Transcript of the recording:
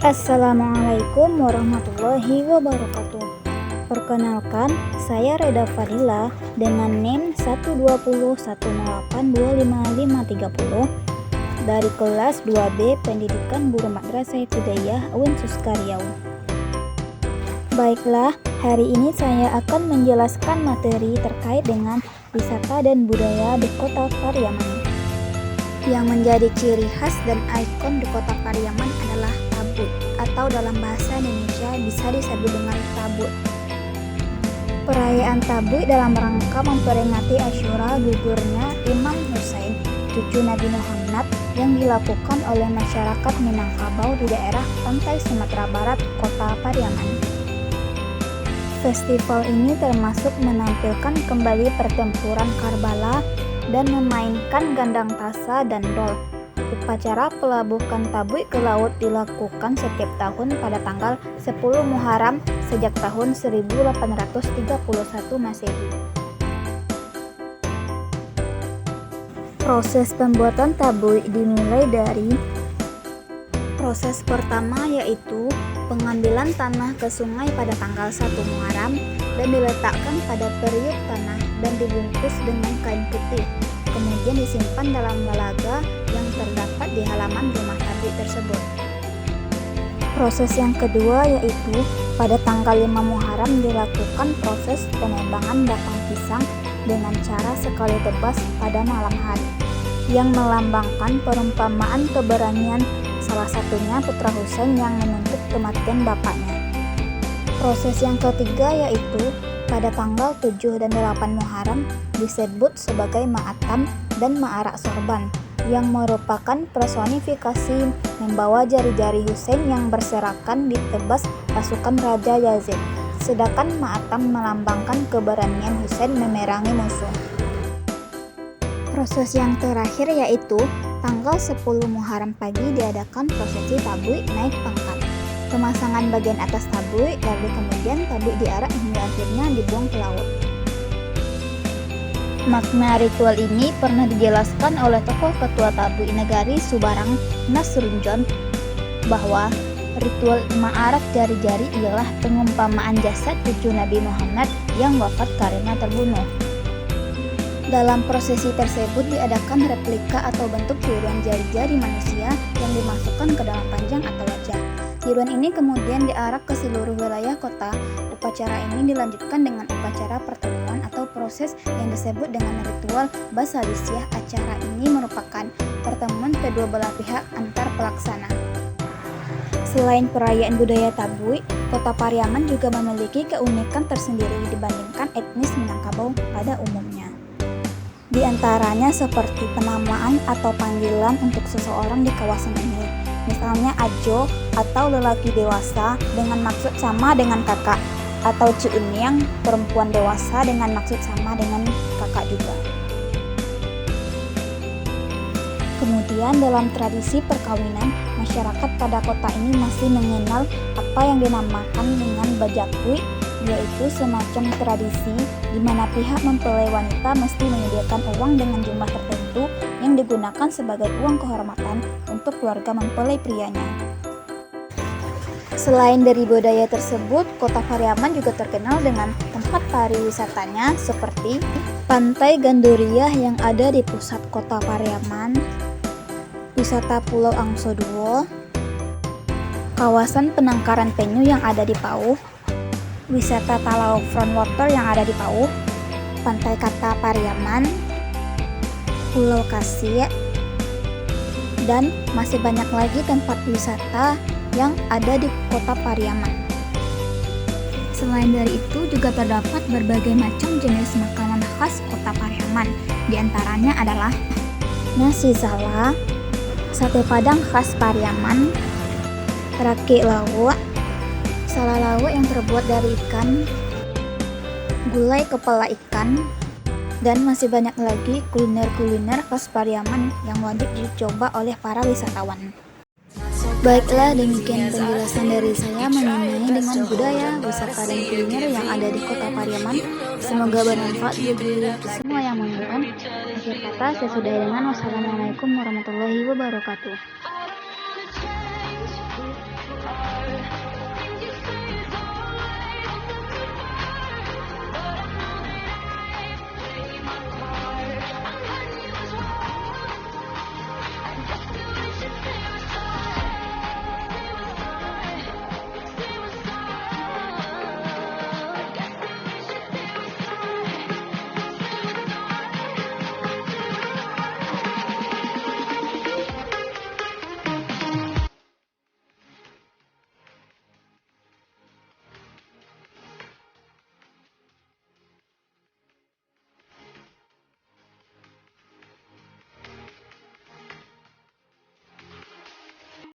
Assalamualaikum warahmatullahi wabarakatuh. Perkenalkan, saya Reda Fadila dengan NIM 12010825530 dari kelas 2B Pendidikan Guru Madrasah Ibtidaiyah UIN Suskariau. Baiklah, hari ini saya akan menjelaskan materi terkait dengan wisata dan budaya di Kota Pariaman. Yang menjadi ciri khas dan ikon di Kota Pariaman adalah Tabut, atau dalam bahasa Indonesia bisa disebut dengan Tabut. Perayaan Tabut dalam rangka memperingati Asyura gugurnya Imam Hussein, cucu Nabi Muhammad, yang dilakukan oleh masyarakat Minangkabau di daerah pantai Sumatera Barat, Kota Pariaman. Festival ini termasuk menampilkan kembali pertempuran Karbala dan memainkan gandang tasa dan dol. Upacara pelabuhan Tabuk ke laut dilakukan setiap tahun pada tanggal 10 Muharram sejak tahun 1831 Masehi. Proses pembuatan tabuk dimulai dari proses pertama, yaitu pengambilan tanah ke sungai pada tanggal 1 Muharram dan diletakkan pada periuk tanah dan dibungkus dengan kain putih. Kemudian disimpan dalam balaga yang terdapat di halaman rumah tabuk tersebut. Proses yang kedua yaitu pada tanggal 5 Muharram dilakukan proses penebangan batang pisang dengan cara sekali tebas pada malam hari, yang melambangkan perumpamaan keberanian salah satunya Putra Husain yang menuntut kematian bapaknya. Proses yang ketiga yaitu pada tanggal 7 dan 8 Muharram disebut sebagai Ma'atam dan Ma'arak Sorban, yang merupakan personifikasi membawa jari-jari Husain yang berserakan ditebas pasukan Raja Yazid, sedangkan Ma'atam melambangkan keberanian Husain memerangi musuh. Proses yang terakhir yaitu tanggal 10 Muharram pagi diadakan prosesi tabuk naik pangkat. Pemasangan bagian atas tabuk, lalu kemudian tabuk diarak hingga akhirnya dibuang ke laut. Makna ritual ini pernah dijelaskan oleh tokoh ketua Tabuk Negari Subarang Nasrunjon bahwa ritual ma'arak jari-jari ialah pengumpamaan jasad cucu Nabi Muhammad yang wafat karena terbunuh. Dalam prosesi tersebut diadakan replika atau bentuk tiruan jari-jari manusia yang dimasukkan ke dalam panjang atau wajah. Tiruan ini kemudian diarak ke seluruh wilayah kota. Upacara ini dilanjutkan dengan upacara pertemuan atau proses yang disebut dengan ritual Basalisyah. Acara ini merupakan pertemuan kedua belah pihak antar pelaksana. Selain perayaan budaya Tabuk, Kota Pariaman juga memiliki keunikan tersendiri dibandingkan etnis Minangkabau pada umumnya. Di antaranya seperti penamaan atau panggilan untuk seseorang di kawasan ini. Misalnya Ajo atau lelaki dewasa dengan maksud sama dengan kakak, atau Cuuniang perempuan dewasa dengan maksud sama dengan kakak juga. Kemudian dalam tradisi perkawinan, masyarakat pada kota ini masih mengenal apa yang dinamakan dengan bajakui, yaitu semacam tradisi di mana pihak mempelai wanita mesti menyediakan uang dengan jumlah tertentu yang digunakan sebagai uang kehormatan untuk keluarga mempelai prianya. Selain dari budaya tersebut, Kota Pariaman juga terkenal dengan tempat pariwisatanya seperti Pantai Ganduriah yang ada di pusat Kota Pariaman, wisata Pulau Angsoduo, kawasan penangkaran penyu yang ada di Pauh, wisata Talau Front-Water yang ada di Pauh, Pantai Kata Pariaman, Pulau Kasih, dan masih banyak lagi tempat wisata yang ada di Kota Pariaman. Selain dari itu juga terdapat berbagai macam jenis makanan khas Kota Pariaman. Di antaranya adalah nasi sala, sate padang khas Pariaman, raki lawak, sala lawak yang terbuat dari ikan, gulai kepala ikan, dan masih banyak lagi kuliner-kuliner khas Pariaman yang wajib dicoba oleh para wisatawan. Baiklah, demikian penjelasan dari saya mengenai dengan budaya, wisata, dan kuliner yang ada di Kota Pariaman. Semoga bermanfaat bagi semua yang menonton. Akhir kata, saya sudahi dengan wassalamualaikum warahmatullahi wabarakatuh.